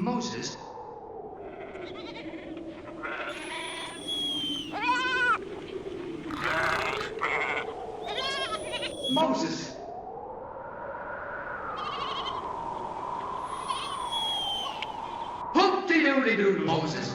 Moses? Moses! Hoop-de-doodle-doodle, Moses!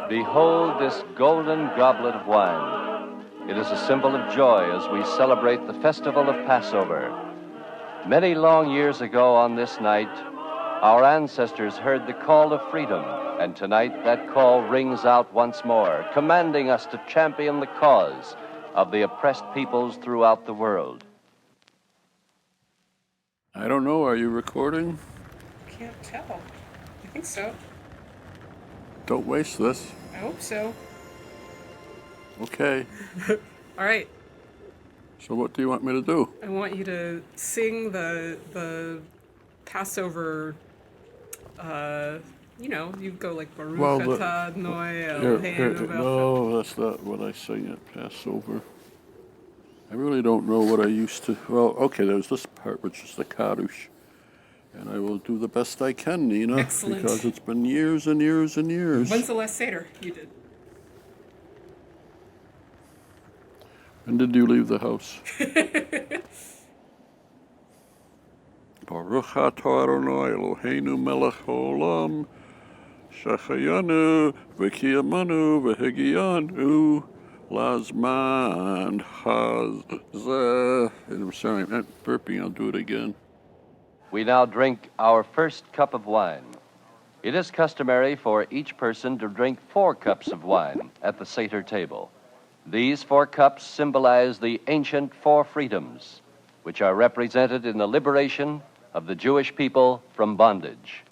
Behold this golden goblet of wine. It is a symbol of joy as we celebrate the festival of Passover. Many long years ago on this night, our ancestors heard the call of freedom, and tonight that call rings out once more, commanding us to champion the cause of the oppressed peoples throughout the world. I don't know, are you recording? Can't tell. I think so. Don't waste this. I hope so. Okay. All right. So what do you want me to do? I want you to sing the Passover. You go like Baruch atah Adonai Eloheinu. No, that's not what I sing at Passover. I really don't know what I used to. Well, okay, there's this part which is the Kaddish. And I will do the best I can, Nina. Excellent. Because it's been years and years and years. When's the last Seder you did? When did you leave the house? Baruch atah Adonai Eloheinu melech haolam shachayanu v'kiyamanu v'hegiyanu lazman hazeh. I'm sorry, I'm not burping. I'll do it again. We now drink our first cup of wine. It is customary for each person to drink 4 cups of wine at the Seder table. These 4 cups symbolize the ancient 4 freedoms, which are represented in the liberation of the Jewish people from bondage.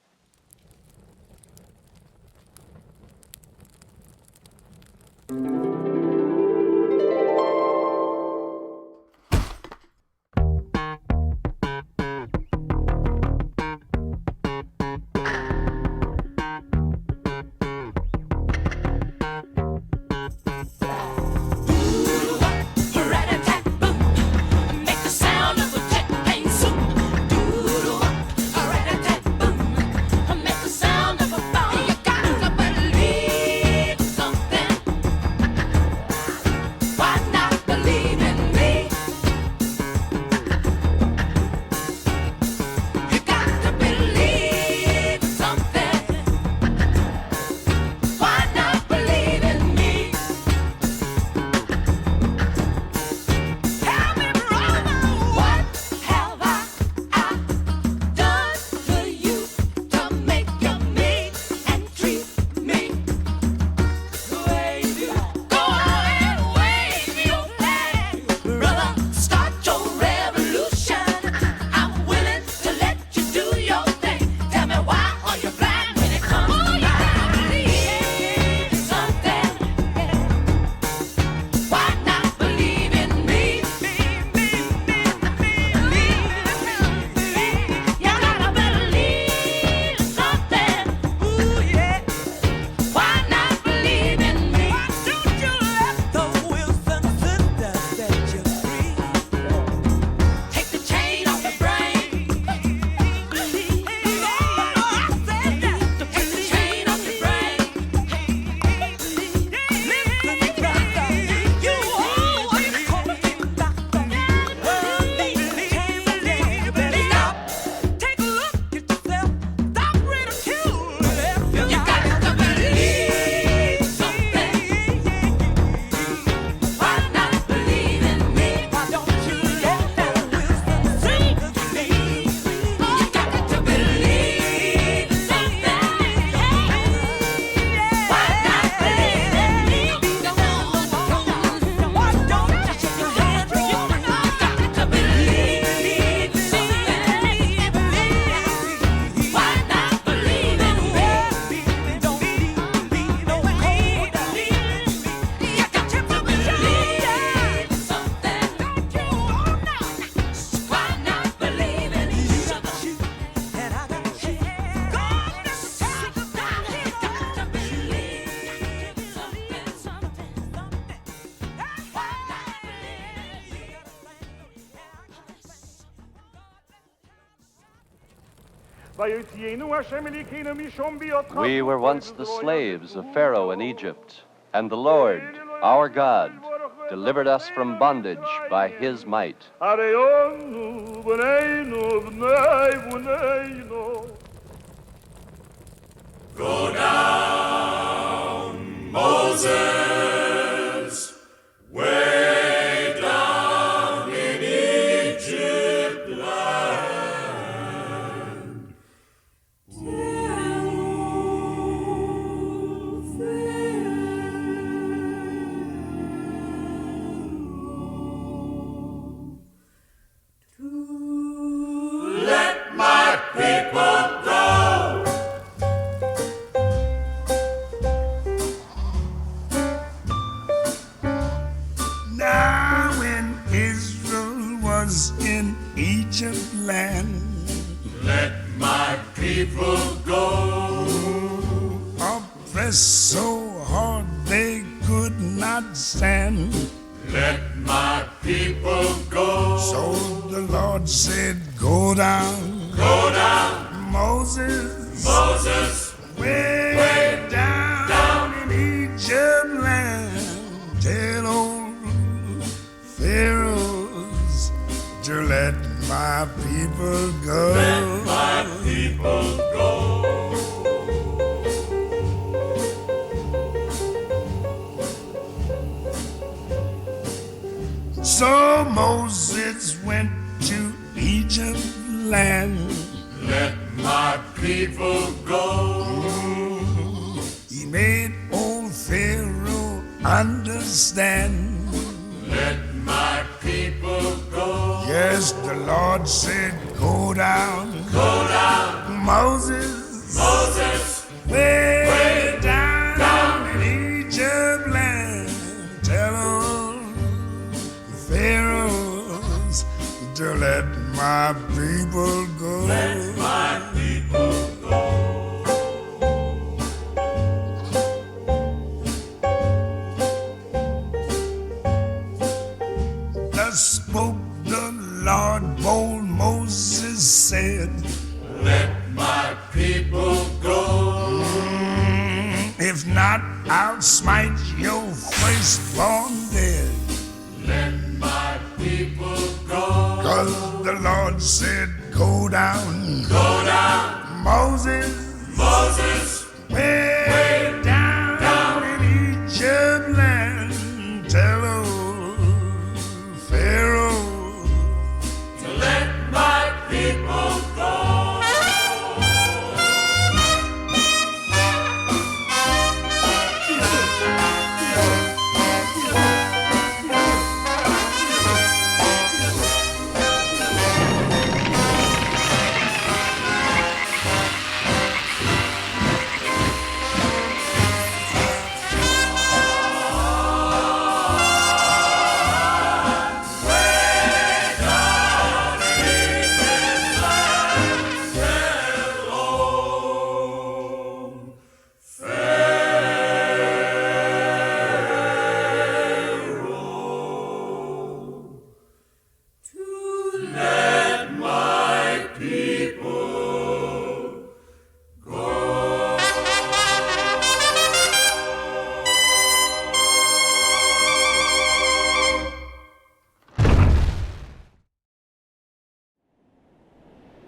We were once the slaves of Pharaoh in Egypt, and the Lord, our God, delivered us from bondage by his might. Go down, Moses, way down in Egypt land. Let my people go. Now when Israel was in Egypt land, Let my people go. oppressed so hard they could not stand. Let my people go. So the Lord said, go down, Moses, Moses, way down in Egypt land. Tell old Pharaohs to let my people go. let my people go. So Moses went to Egypt land. Let my people go. He made old Pharaoh understand. Let my people go. Yes, the Lord said, go down, Moses, Moses, way down in Egypt land. Tell old Pharaohs to let my people go. let my people go. Thus spoke the Lord, bold Moses said, Let my people go. if not, I'll smite your firstborn dead. Let my people go. 'Cause the Lord said, go down, Moses, Moses, way down in Egypt land. Tell old Pharaoh to let my people go.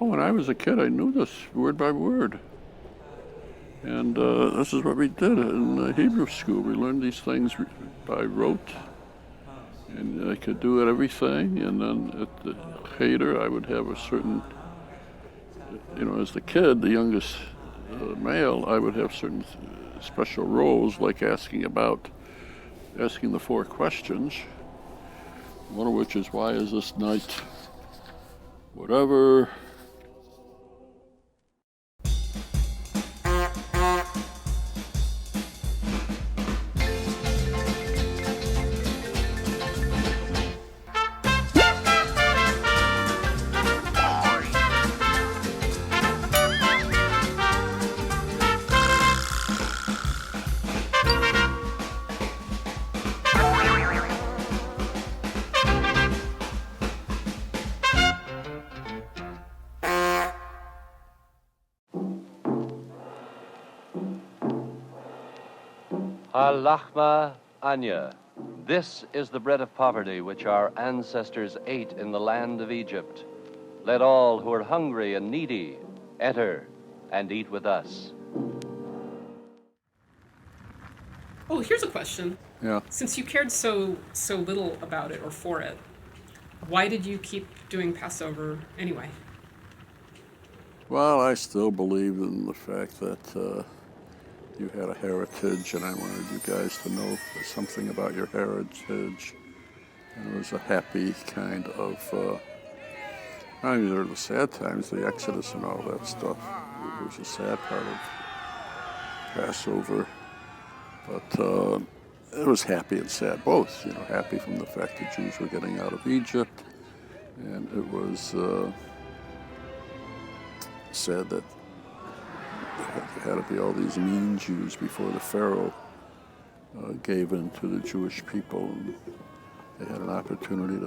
Oh, when I was a kid, I knew this word by word. And this is what we did in Hebrew school. We learned these things by rote. And I could do it everything. And then at the Seder, I would have a certain, as the kid, the youngest male, I would have certain special roles, like asking the four questions. One of which is, why is this night whatever? Halachma Anya. This is the bread of poverty which our ancestors ate in the land of Egypt. Let all who are hungry and needy enter and eat with us. Oh, here's a question. Yeah. Since you cared so little about it or for it, why did you keep doing Passover anyway? Well, I still believe in the fact that you had a heritage, and I wanted you guys to know something about your heritage. And it was a happy kind of, I mean, there were the sad times, the Exodus and all that stuff. It was a sad part of Passover. But it was happy and sad, both. You know, happy from the fact that Jews were getting out of Egypt, and it was sad that there had to be all these mean Jews before the Pharaoh gave in to the Jewish people, and they had an opportunity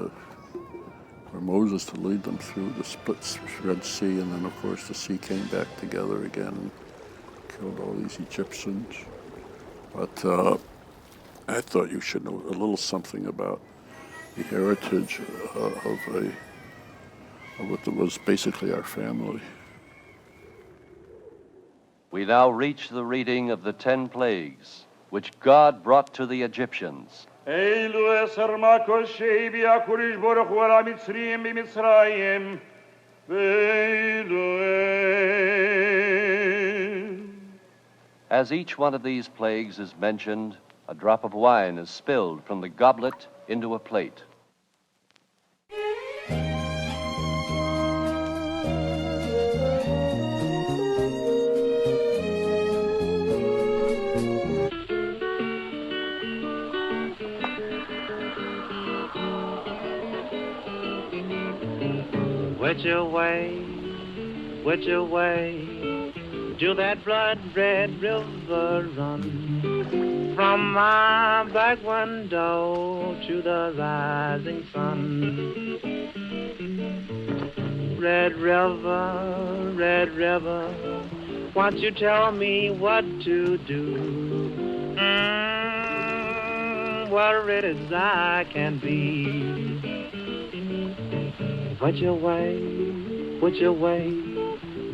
for Moses to lead them through the split Red Sea, and then of course the sea came back together again and killed all these Egyptians. But I thought you should know a little something about the heritage of what was basically our family. We now reach the reading of the 10 plagues, which God brought to the Egyptians. As each one of these plagues is mentioned, a drop of wine is spilled from the goblet into a plate. Which away, do that blood-red river run from my back window to the rising sun. Red River, won't you tell me what to do? Worried as I can be. Which away,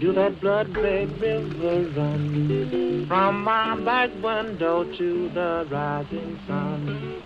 do that blood-red river run from my back window to the rising sun.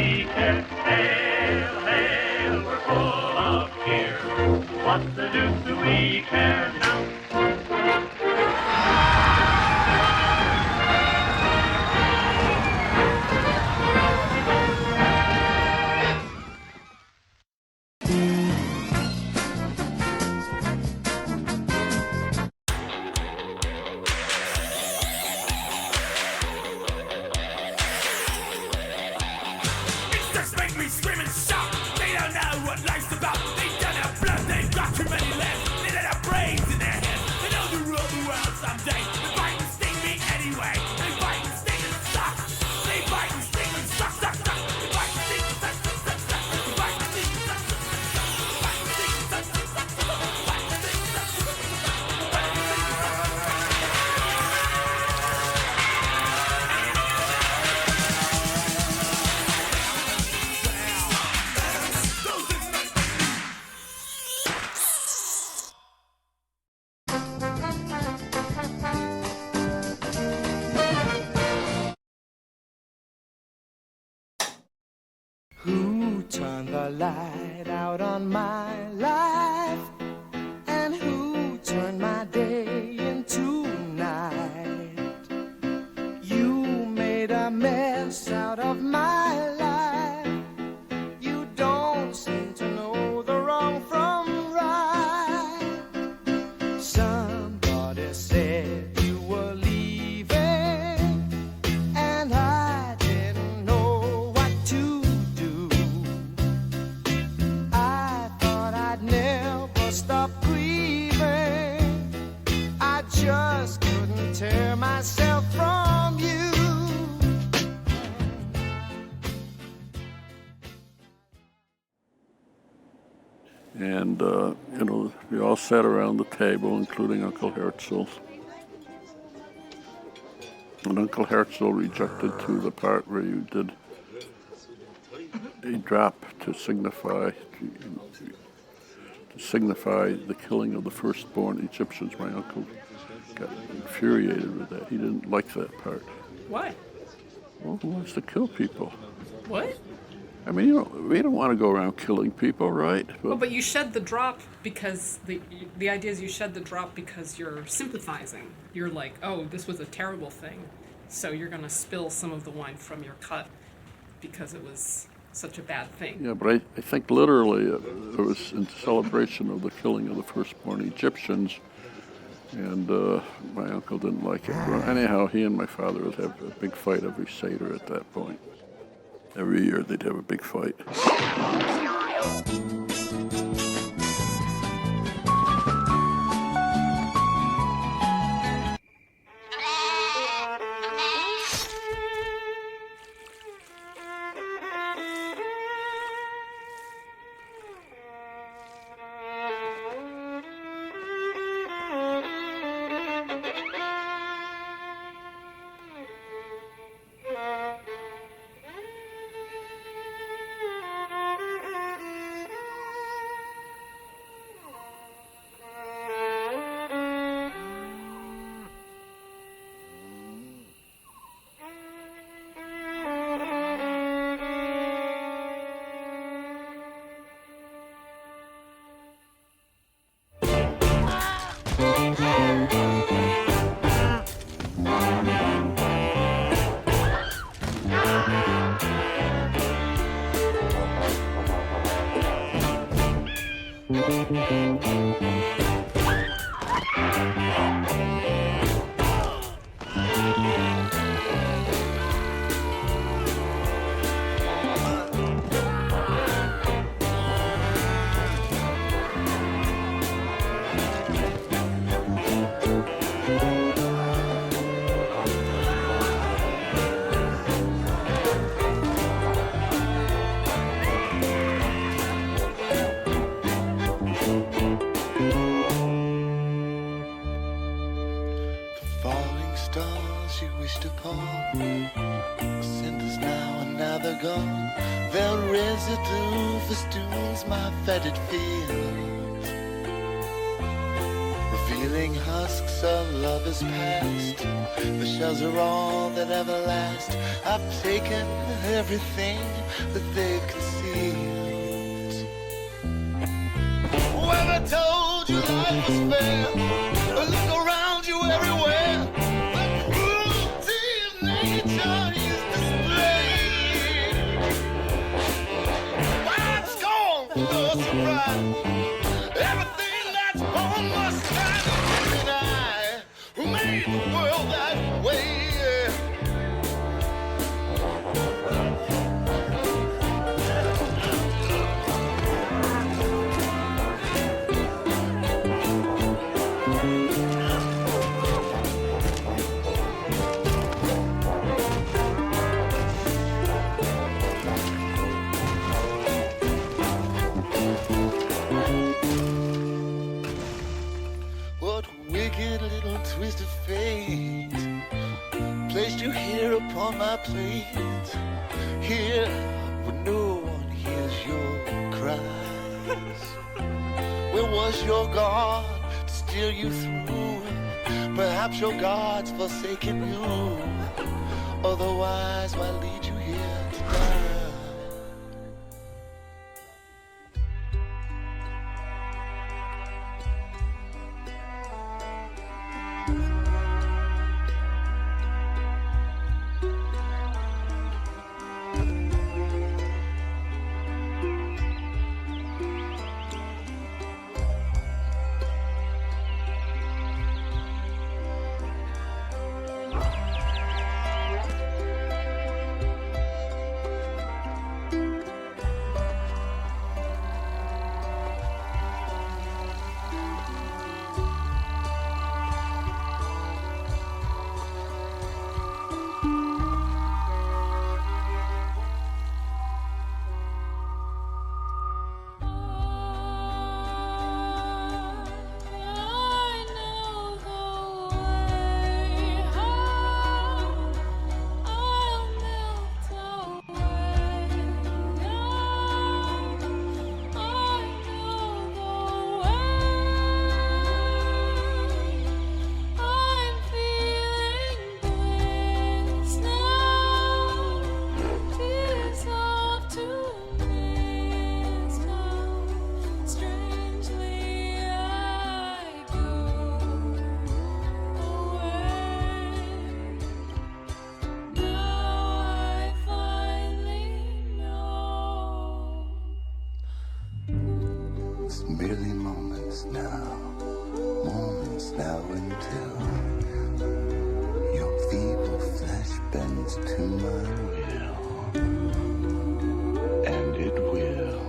we care? Hail, hail, we're full of cheer. What the deuce do we care now? Just make me scream and shout. They don't know what life's about. They don't have blood, they've got too many left. They don't have brains in their heads. They know to rule the world someday. They fight and sting me anyway. They fight and sting and suck. They fight and sting and suck, suck, suck. They fight and sting and suck, suck, suck, suck. They fight and sting and suck, suck, suck, suck. They fight and sting and suck, suck, suck, suck. They fight and sting and suck, suck, suck, suck. They fight and sting and suck, suck, suck, Who turned the light out on my life? And who turned my day into night? You made a mess out of my life. You don't seem to know the wrong from right. Somebody said you were leaving, and I didn't know what to do. I thought I'd never stop grieving. I just couldn't tear myself from you. And, we all sat around the table, including Uncle Herzl. And Uncle Herzl rejected too the part where you did a drop to signify the killing of the firstborn Egyptians. My uncle got infuriated with that. He didn't like that part. Why? Well, who wants to kill people? What? I mean, we don't want to go around killing people, right? Well, but you shed the drop because the idea is you shed the drop because you're sympathizing. You're like, oh, this was a terrible thing, so you're going to spill some of the wine from your cup because it was such a bad thing. Yeah, but I think literally it was in celebration of the killing of the firstborn Egyptians, and my uncle didn't like it. Well, anyhow, he and my father would have a big fight every Seder at that point. Every year they'd have a big fight. Falling stars you wished upon, send us now and now they're gone. Their residue festoons my fetid fields, reveal peeling husks of love is past. The shells are all that ever last. I've taken everything that they've concealed. When I told you life was fair, look around you everywhere. The cruelty of nature is displayed. Wide scorn for surprise. Everything that's born must kind of deny. Who made the world that way? What wicked little twist of fate placed you here upon my plate, here where no one hears your cries. Where was your God to steer you through? Perhaps your God's forsaken you. Otherwise, why lead you here to die? Merely moments now until your feeble flesh bends to my will, and it will,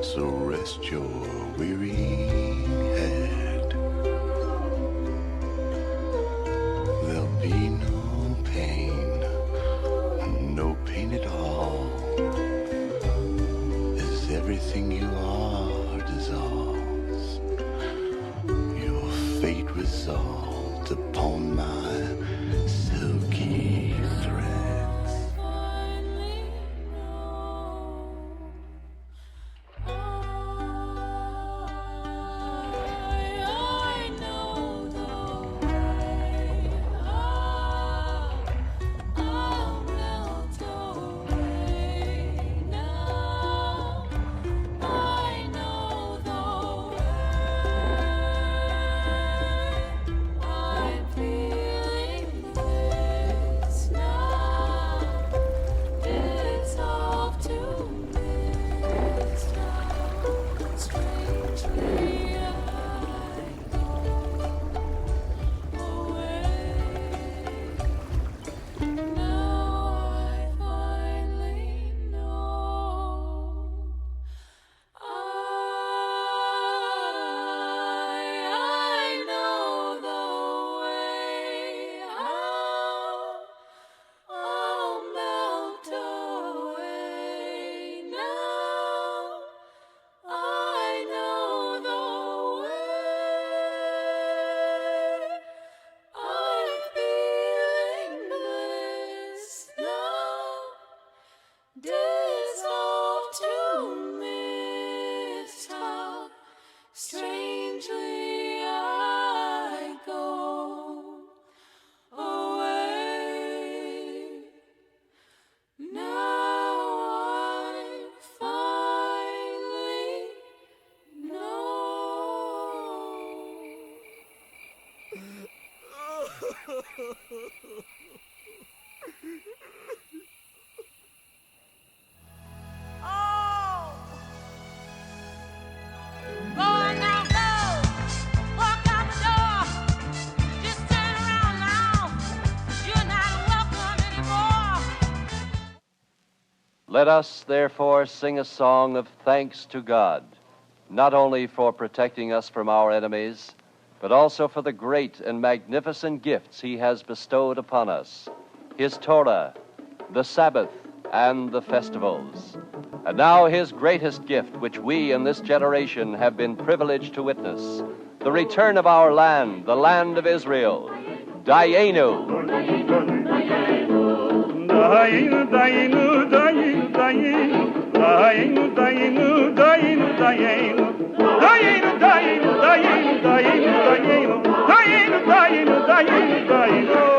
so rest your weary head. There'll be no pain at all, as everything you are dissolves, your fate resolved upon my silky threads. Let us, therefore, sing a song of thanks to God, not only for protecting us from our enemies, but also for the great and magnificent gifts he has bestowed upon us, his Torah, the Sabbath, and the festivals. And now his greatest gift, which we in this generation have been privileged to witness, the return of our land, the land of Israel, Dayenu. Dayenu, Dayenu, Dayenu, Dayenu, Dayenu, Dayenu, Dayenu, Dayenu, Dayenu, Dayenu, Dayenu, Dayenu, Dayenu, Dayenu, Dayenu, Dayenu, Dayenu.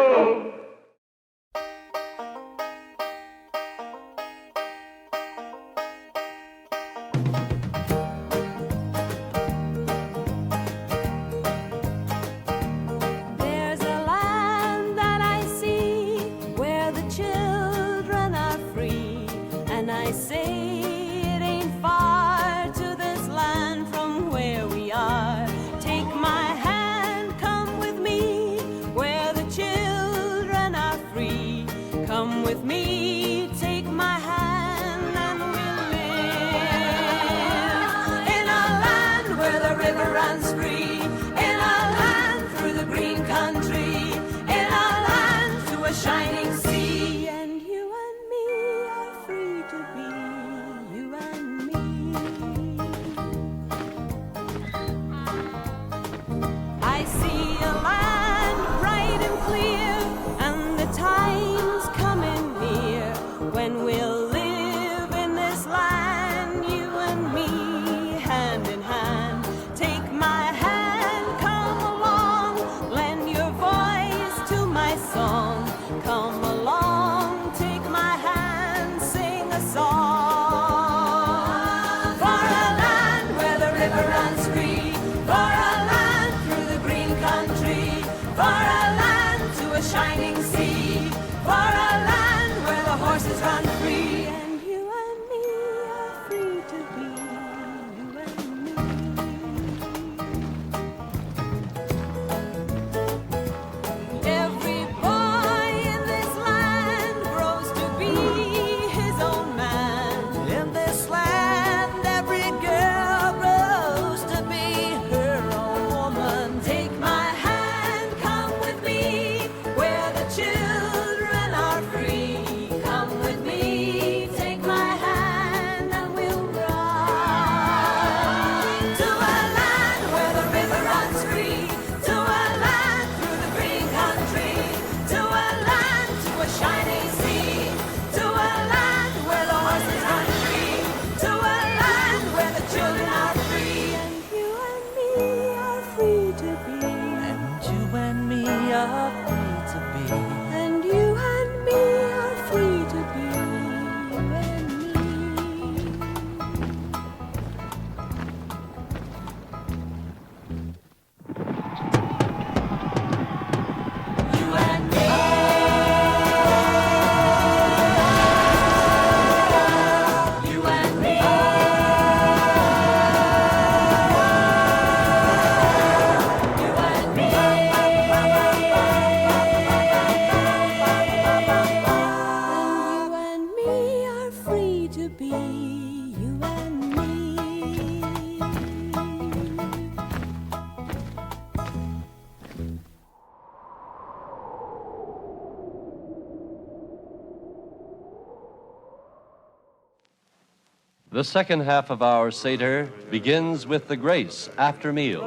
The second half of our Seder begins with the grace after meals.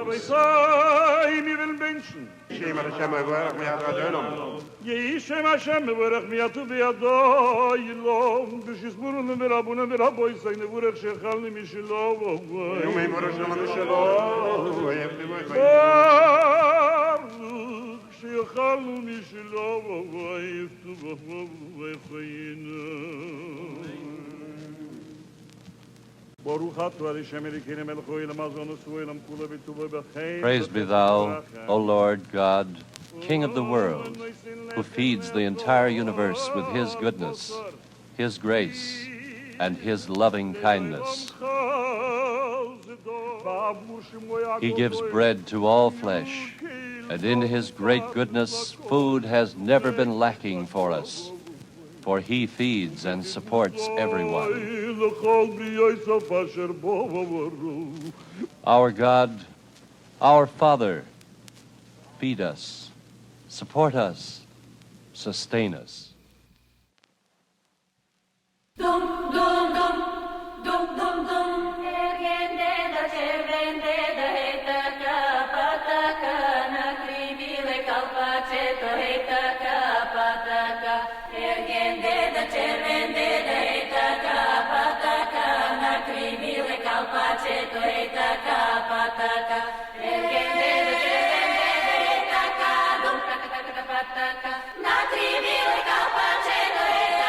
Praise be thou, O Lord God, King of the world, who feeds the entire universe with his goodness, his grace, and his loving kindness. He gives bread to all flesh, and in his great goodness, food has never been lacking for us, for he feeds and supports everyone. Our God, our Father, feed us, support us, sustain us. Dum dum dum dum dum dum ergende da cervende da heta kapataka na krivile kalpace to heta kapataka ergende da cervende da heta kapataka na krivile kalpace to heta kapataka ergende da cervende da heta kadum kapataka na krivile kalpace to heta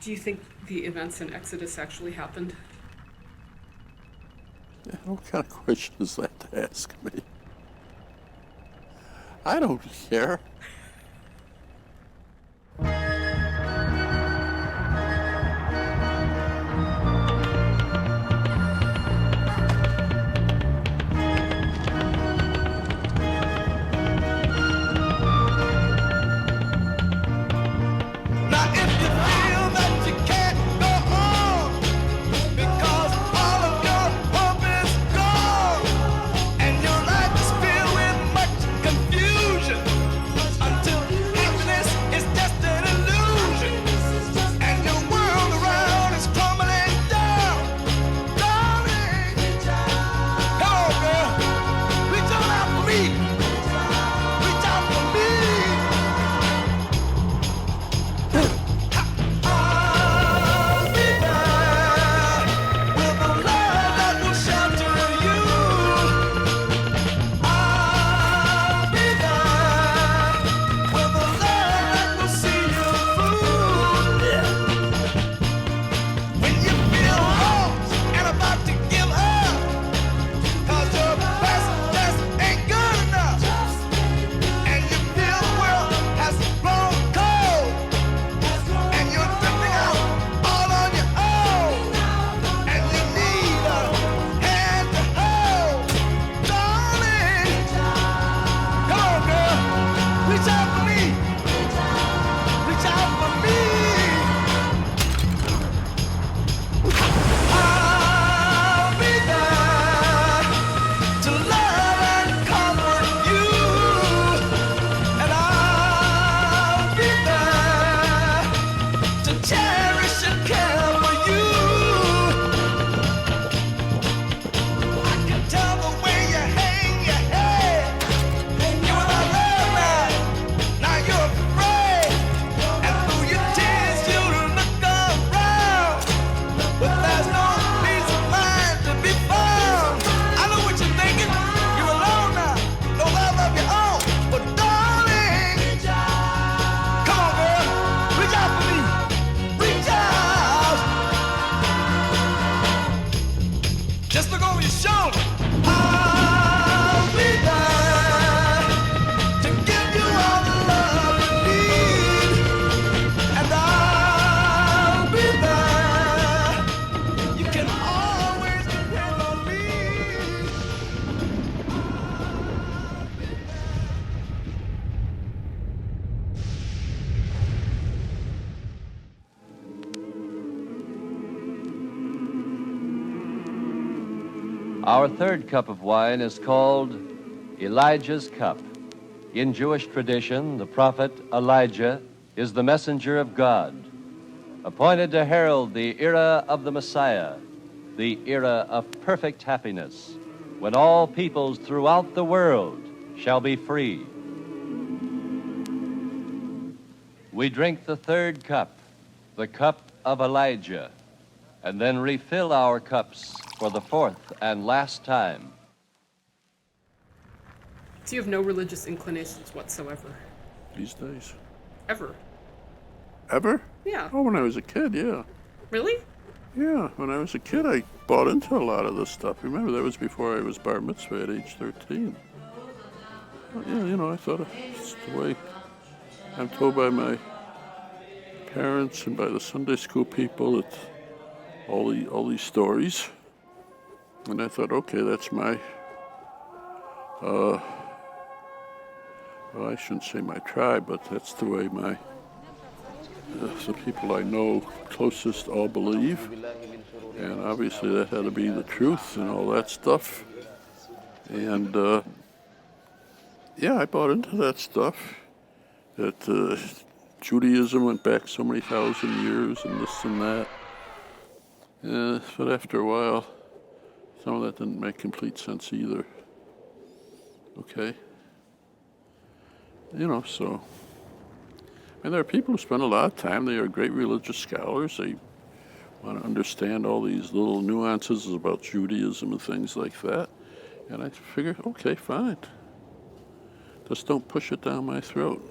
Do you think the events in Exodus actually happened? What kind of question is that to ask me? I don't care. Until Our third cup of wine is called Elijah's Cup. In Jewish tradition, the prophet Elijah is the messenger of God, appointed to herald the era of the Messiah, the era of perfect happiness, when all peoples throughout the world shall be free. We drink the third cup, the cup of Elijah, and then refill our cups for the fourth and last time. So you have no religious inclinations whatsoever? These days. Ever? Ever? Yeah. Oh, when I was a kid, yeah. Really? Yeah, when I was a kid, I bought into a lot of this stuff. Remember, that was before I was bar mitzvah at age 13. Well, yeah, you know, I thought it's the way I'm told by my parents and by the Sunday school people, it's all these stories. And I thought, okay, that's my, well, I shouldn't say my tribe, but that's the way my, the people I know closest all believe. And obviously that had to be the truth and all that stuff. And yeah, I bought into that stuff. That Judaism went back so many thousand years and this and that. But after a while, some of that didn't make complete sense either. Okay? You know, so. And there are people who spend a lot of time, they are great religious scholars, they want to understand all these little nuances about Judaism and things like that. And I figure, okay, fine. Just don't push it down my throat.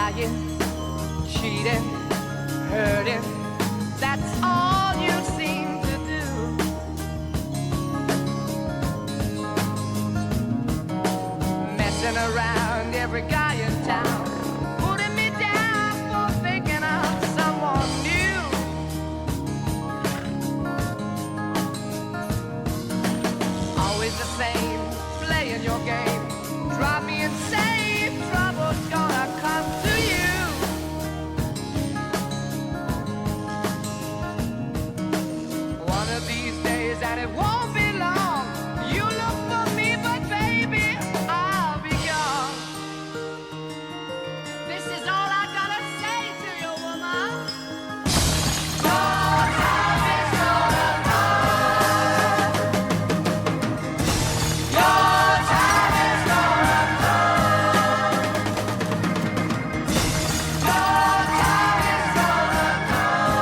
lying, cheating, hurting. That's all you seem to do. Messing around every guy in town, putting me down for thinking of someone new. Always the same, playing your game. Drive me insane, trouble's gonna come to you. One of these days, and it won't be long, you look for me, but baby, I'll be gone. This is all I gotta say to you, woman. Your time is gonna come. Your time is gonna come. Your time is gonna come.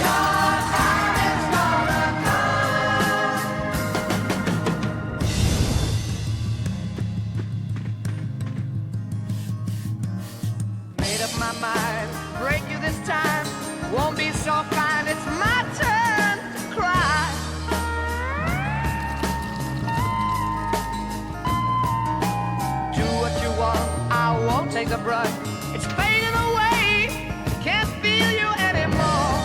Your time is gonna come. Made up my mind, break you this time. Won't be so fine, it's my turn to cry. Do what you want, I won't take the brunt. It's fading away, can't feel you anymore.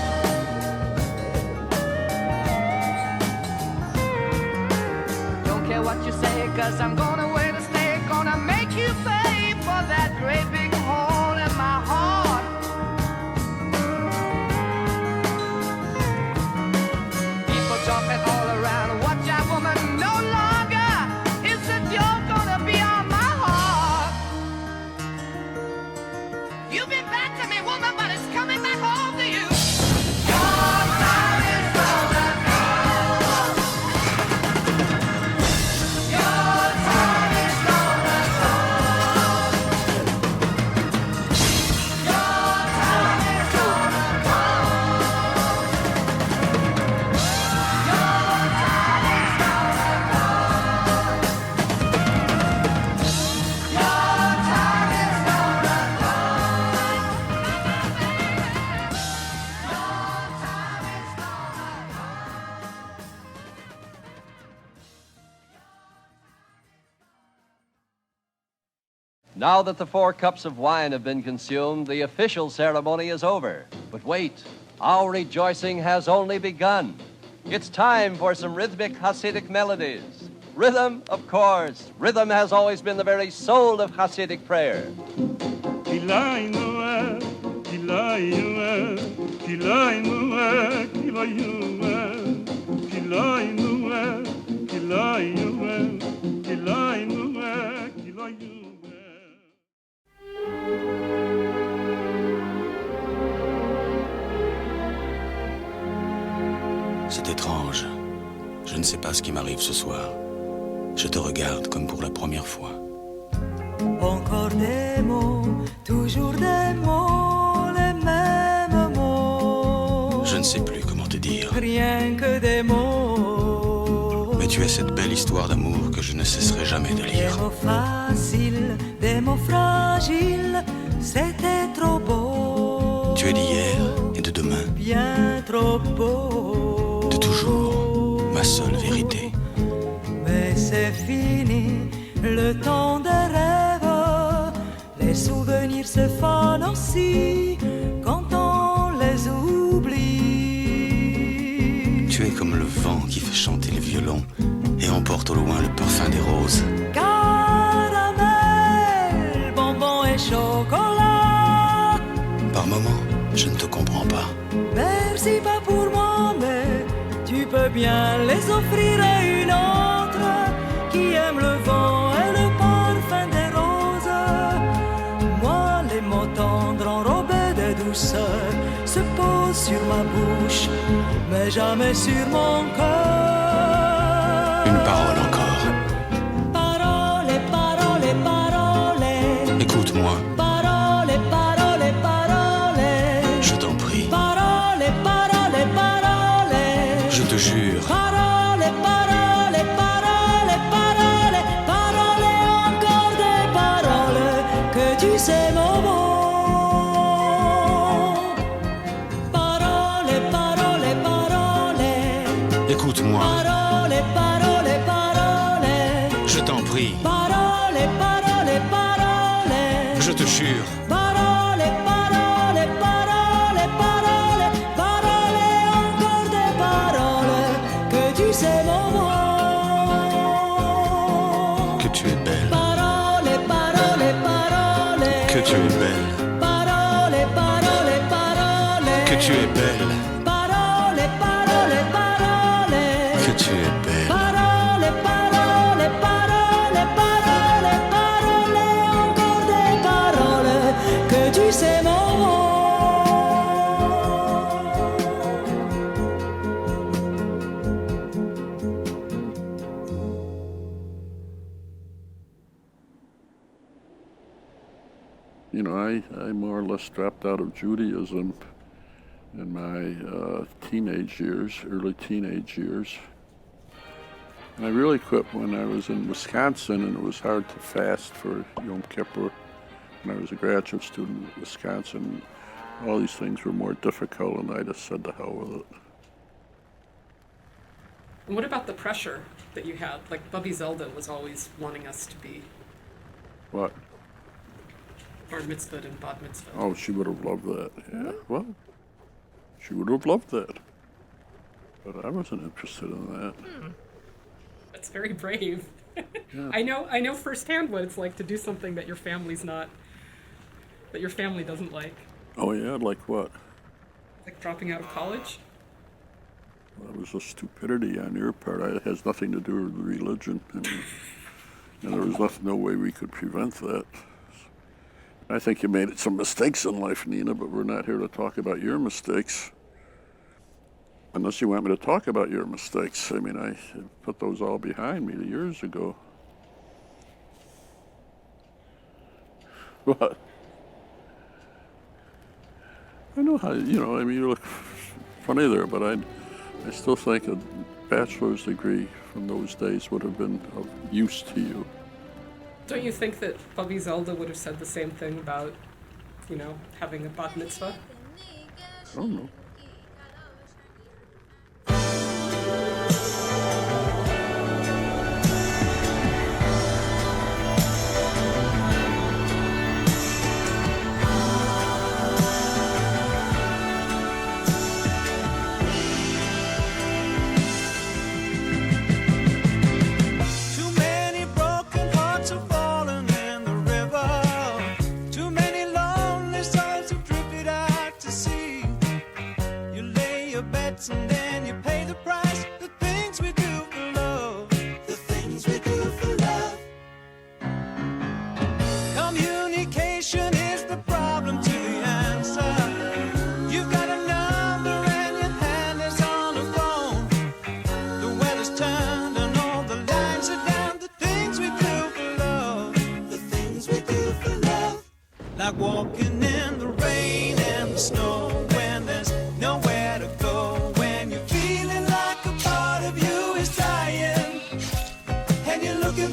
Don't care what you say, cause I'm gonna wait to stay. Gonna make you pay for that great big hole in my heart. People jumping all around, watch out woman, no longer is the joke gonna be on my heart. You've been bad to me, woman, but it's coming back home to you. Your time is gonna come. Your time is gonna come. Your time is gonna come. Your time is gonna come. Your time is gonna Now that the 4 cups of wine have been consumed, the official ceremony is over. But wait, our rejoicing has only begun. It's time for some rhythmic Hasidic melodies. Rhythm, of course. Rhythm has always been the very soul of Hasidic prayer. C'est étrange. Je ne sais pas ce qui m'arrive ce soir. Je te regarde comme pour la première fois. Encore des mots, toujours des mots, les mêmes mots. Je ne sais plus comment te dire. Rien que des mots. Mais tu es cette belle histoire d'amour que je ne cesserai jamais de lire. Des mots faciles, des mots fragiles, c'était trop beau. Tu es d'hier et de demain. Bien trop beau. De toujours, ma seule vérité. Mais c'est fini, le temps des rêves. Les souvenirs se fanent aussi quand on les oublie. Tu es comme le vent qui fait chanter le violon et emporte au loin le parfum des roses. Caramel, bonbons et chocolat. Par moments, je ne te comprends pas. Merci pas pour moi, mais tu peux bien les offrir à une autre qui aime le vent et le parfum des roses. Moi, les mots tendres enrobés de douceur se posent sur ma bouche, mais jamais sur mon cœur. Une parole encore. Parole, parole, parole. Écoute-moi. Parole, parole, parole. Je t'en prie. Parole, parole, parole. Je te jure. Parole, parole, parole, parole, parole, encore des paroles. prie. Parole, parole, parole. Je te jure. Parole, parole, parole, parole, parole, encore des paroles, que tu sais mon mot. Que tu es belle. Parole, parole, parole. Que tu es belle. Parole, parole, parole. Que tu es belle. Parole, parole, parole. Que tu es belle. Parole, parole, parole, parole, parole, encore des paroles, que tu sais mon mot. You know, I more or less dropped out of Judaism in my teenage years, early teenage years. And I really quit when I was in Wisconsin, and it was hard to fast for Yom Kippur. When I was a graduate student in Wisconsin, all these things were more difficult, and I just said to hell with it. And what about the pressure that you had? Like, Bubby Zelda was always wanting us to be What? bar mitzvah and bat mitzvah. Oh, she would have loved that. Yeah, well, she would have loved that. But I wasn't interested in that. That's very brave. Yeah. I know firsthand what it's like to do something that your family's not, that your family doesn't like. Oh, yeah, like what? Like dropping out of college. Well, that was a stupidity on your part. It has nothing to do with religion. I mean, and there was no way we could prevent that. I think you made some mistakes in life, Nina, but we're not here to talk about your mistakes. Unless you want me to talk about your mistakes. I mean, I put those all behind me years ago. What? I know how, you know, I mean, you look funny there, but I still think a bachelor's degree from those days would have been of use to you. Don't you think that Bubby Zelda would have said the same thing about, you know, having a bat mitzvah? I don't know. And then you pay the price. The things we do for love. The things we do for love. Communication is the problem to the answer. You've got a number and your hand is on the phone. The weather's turned and all the lines are down. The things we do for love. The things we do for love. Like walking in the rain and the snow when there's nowhere to go.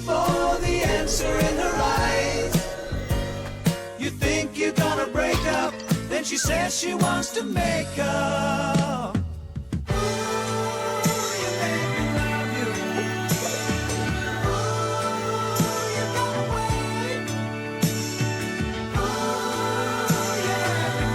For the answer in her eyes. You think you're gonna break up, then she says she wants to make up. Ooh, you make me love you. Ooh, you got away. Ooh, you have me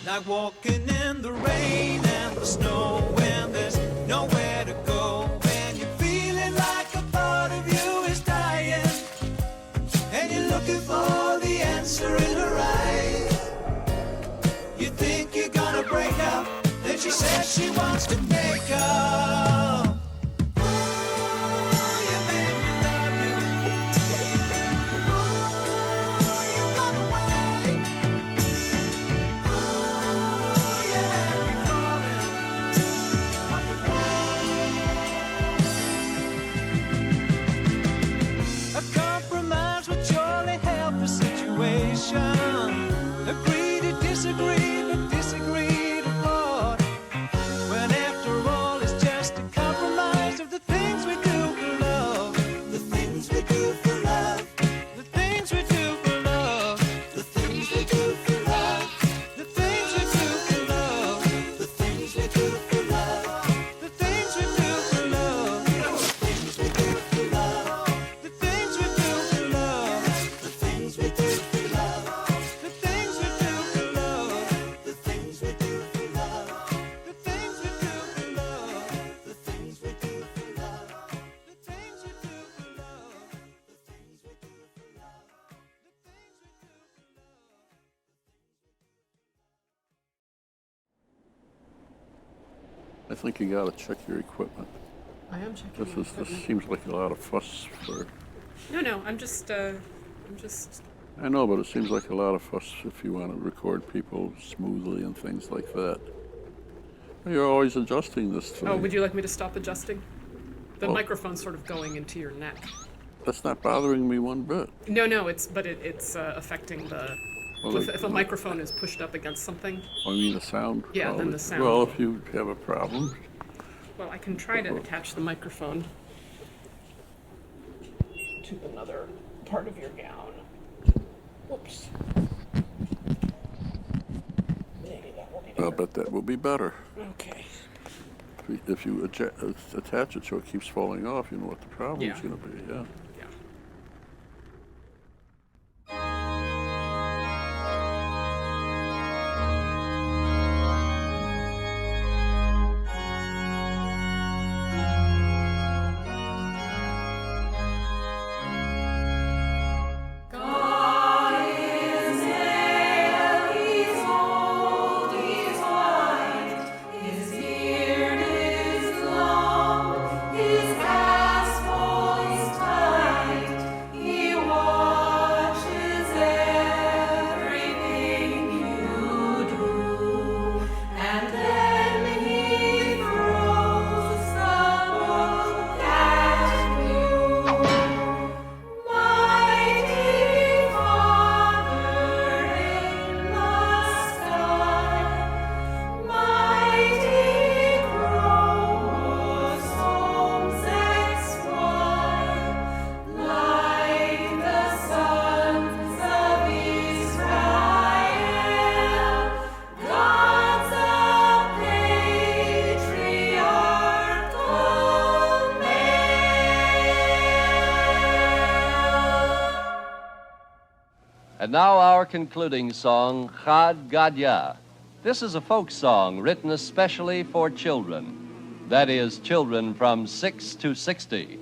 like walking in the rain and the snow when there's nowhere to go. When you're feeling like a part of you is dying and you're looking for the answer in her eyes. You think you're gonna break up, then she says she wants to make up. A compromise would surely help the situation. I think you got to check your equipment. I am checking. This seems like a lot of fuss for. No, I'm just. I know, but it seems like a lot of fuss if you want to record people smoothly and things like that. You're always adjusting this thing. Oh, would you like me to stop adjusting? The microphone's sort of going into your neck. That's not bothering me one bit. No, it's affecting the. Well, if a microphone is pushed up against something. I mean the sound. Yeah, probably. then the sound. Well, if you have a problem. Well, I can try to attach the microphone to another part of your gown. Whoops. Maybe that will be better. I'll bet that will be better. Okay. If you attach it so it keeps falling off, you know what the problem's going to be, yeah. And now our concluding song, Chad Gadya. This is a folk song written especially for children. That is, children from 6 to 60.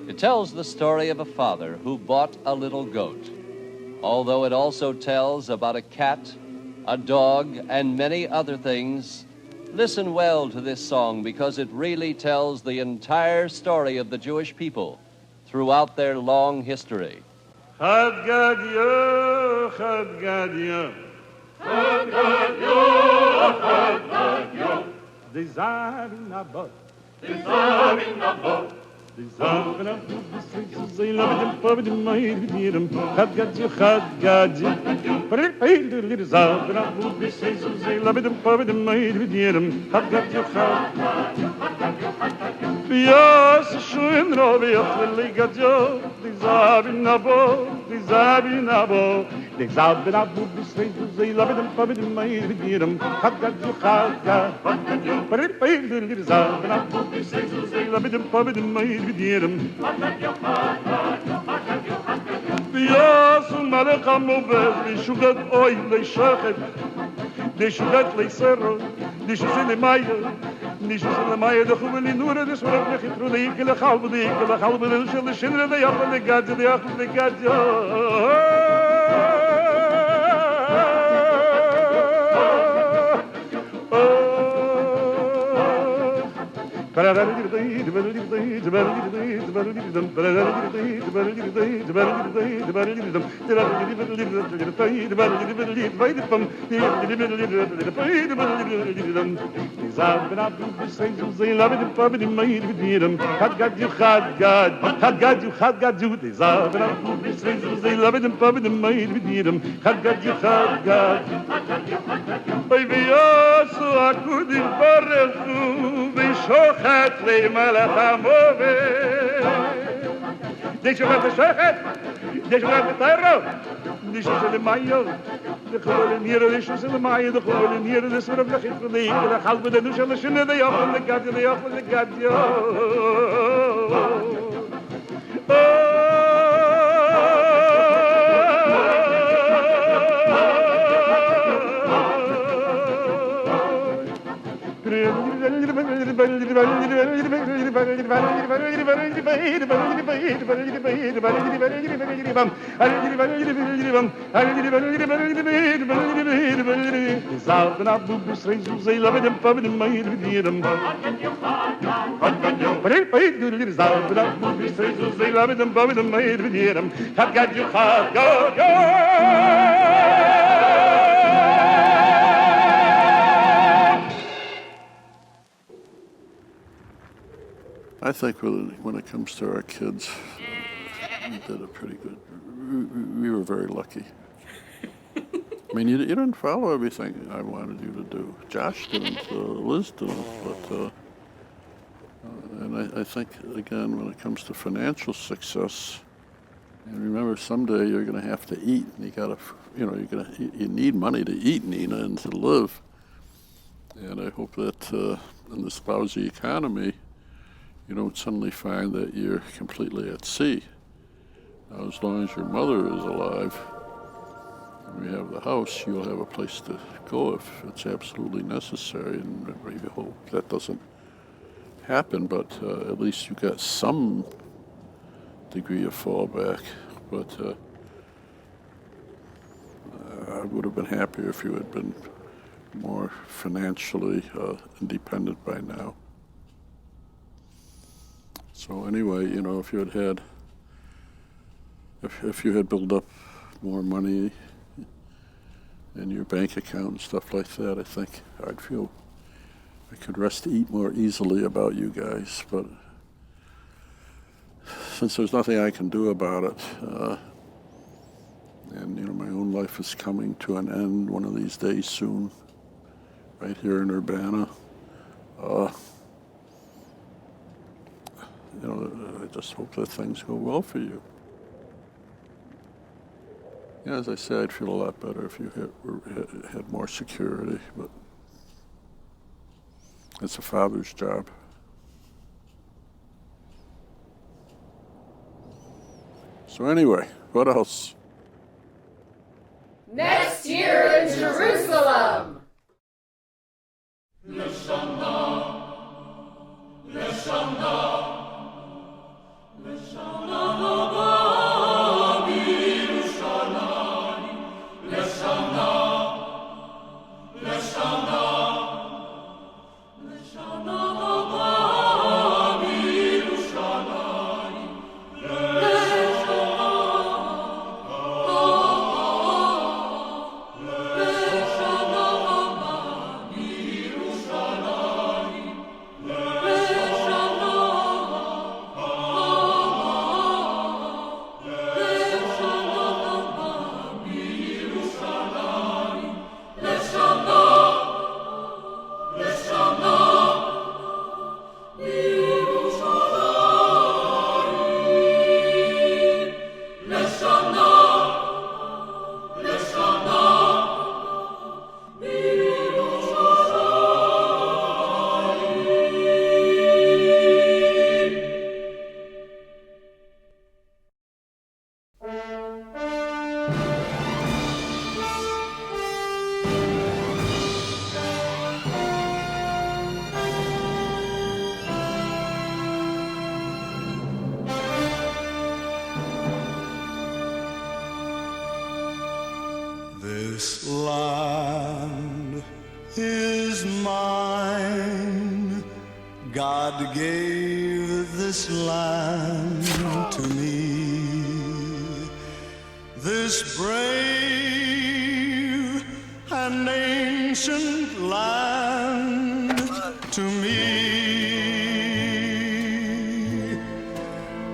It tells the story of a father who bought a little goat. Although it also tells about a cat, a dog, and many other things, listen well to this song because it really tells the entire story of the Jewish people throughout their long history. Chad Gadya, Chad Gadya, Chad Gadya, Chad Gadya. The Zav in a boat, the Zav in a boat, the Zav in a boat. They love them, love them, I hear them. Chad Gadya, Chad Gadya. But it ain't the little Zav in a boat. They love them, love them, I hear them. Chad Gadya, Chad Gadya. Yes, schön robe ich will gadjo, die Zabi nabo, die Zabi nabo, die Zabi nabo, bis they love them, love them, I hear them. Hat gadjo, but it paid the Zabi nabo, bis they love them, love them, I hear them. Yes, malakam bez, shugat oy le shachet, de shugat le serro, de shule maye. Nish in the Maya, the Humani Nura, this one of the Hitrulik, the Halbudi, the Halbudi, the Shinra, the Yappa, the Gadja, the Yappa, the Gadja. שוחט למלך המוות דשוחט לשוחט דשוחט לטרו דשוחט למאיו דחול ניר דשוחט למאיו דחול ניר דסור בלחית פליק דחל בדנו של שנה דיאפן דגד דיאפן דגד I think when it comes to our kids, we did a pretty good. We were very lucky. I mean, you didn't follow everything I wanted you to do. Josh didn't, Liz didn't, but and I think again when it comes to financial success, and remember someday you're going to have to eat, and you need money to eat, Nina, and to live. And I hope that in this lousy economy, you don't suddenly find that you're completely at sea. Now, as long as your mother is alive, and we have the house, you'll have a place to go if it's absolutely necessary, and we hope that doesn't happen, but at least you got some degree of fallback. But I would have been happier if you had been more financially independent by now. So anyway, if you had if you had built up more money in your bank account and stuff like that, I think I'd feel I could rest eat more easily about you guys. But since there's nothing I can do about it, and my own life is coming to an end one of these days soon, right here in Urbana. I just hope that things go well for you. As I said, I'd feel a lot better if you had more security, but it's a father's job. So anyway, what else? Next year in Jerusalem! This land is mine. God gave this land to me. This brave and ancient land to me.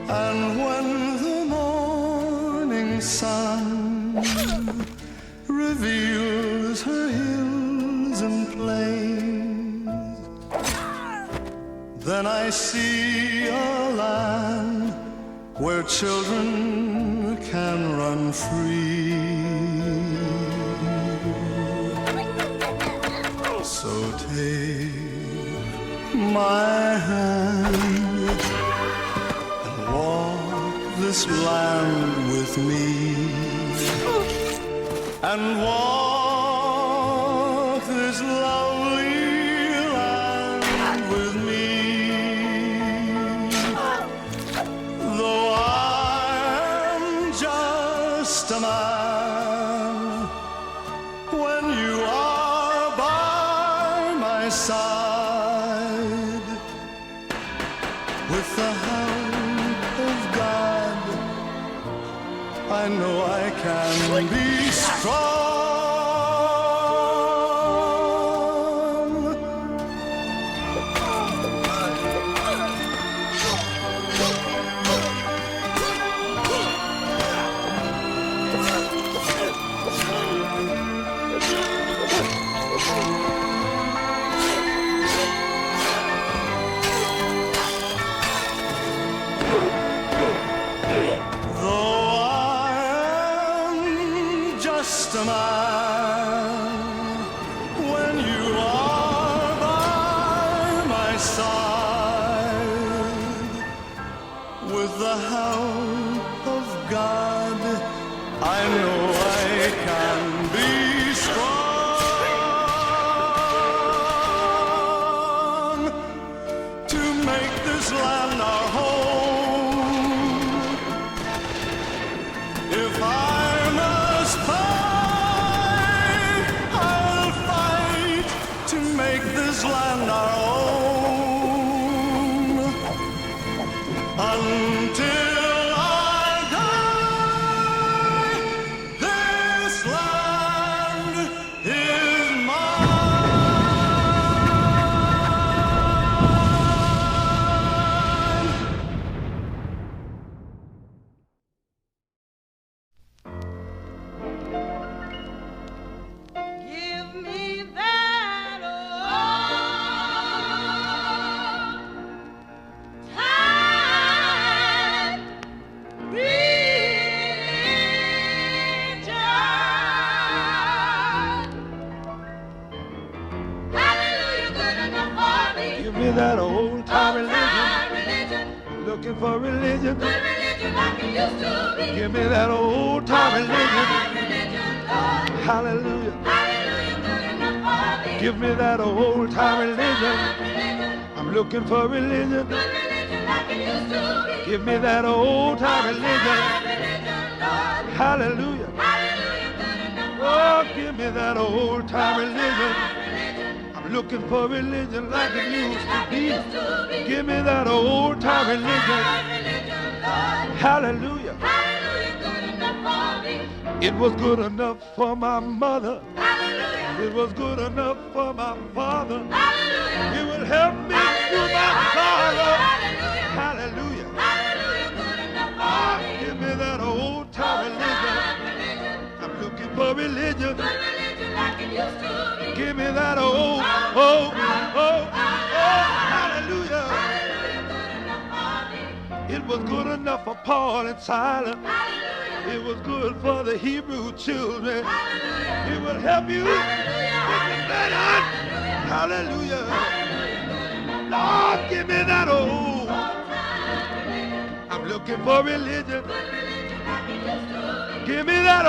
And when the morning sun reveals her hills and plains, then I see a land where children can run free. So take my hand and walk this land with me. And walk this lovely land with when you are by my side. With the hand of God, I know I can be strong. A man, when you are by my side, with the help of God, I know I can be strong to make this land our home. If I must to make this land our own until I die. This land is that old-time religion. Looking for religion. Good religion like it used to be. Give me that old-time religion. Hallelujah. Hallelujah, good enough for me. Give me that old-time religion. I'm looking for religion. Good religion like it used to be. Give me that old-time religion. Hallelujah. Hallelujah, good enough for Oh, me. give me that old-time religion. Looking for religion like it used to be. Give me that old-time religion. Hallelujah. It was good enough for my mother. It was good enough for my father. It will help me through my sorrow. Hallelujah. Oh, give me that old-time religion. I'm looking for religion. Give me that hallelujah. It was good enough for Paul and Silas. It was good for the Hebrew children. It will help you with the better. Hallelujah. Lord, give me that I'm looking for religion. Give me that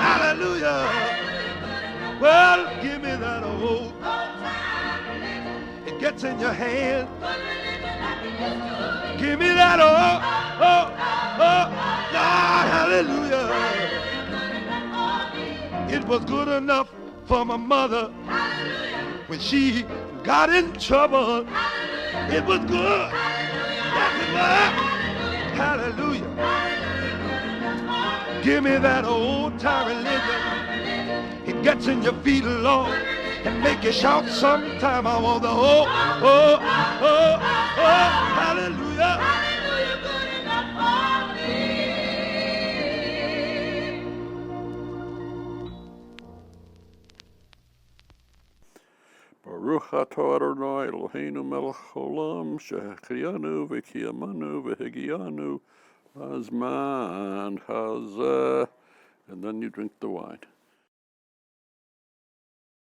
hallelujah. Well, give me that it gets in your hand. Give me that Lord, hallelujah. It was good enough for my mother when she got in trouble. It was good. Yes, it was. Hallelujah. Give me that old-time religion. It gets in your feet, Lord, and make you shout sometime. I want the hallelujah. Baruch atah Adonai Eloheinu melech haolam shehecheyanu v'kiyamanu v'hegiyanu azman hazeh. And then you drink the wine.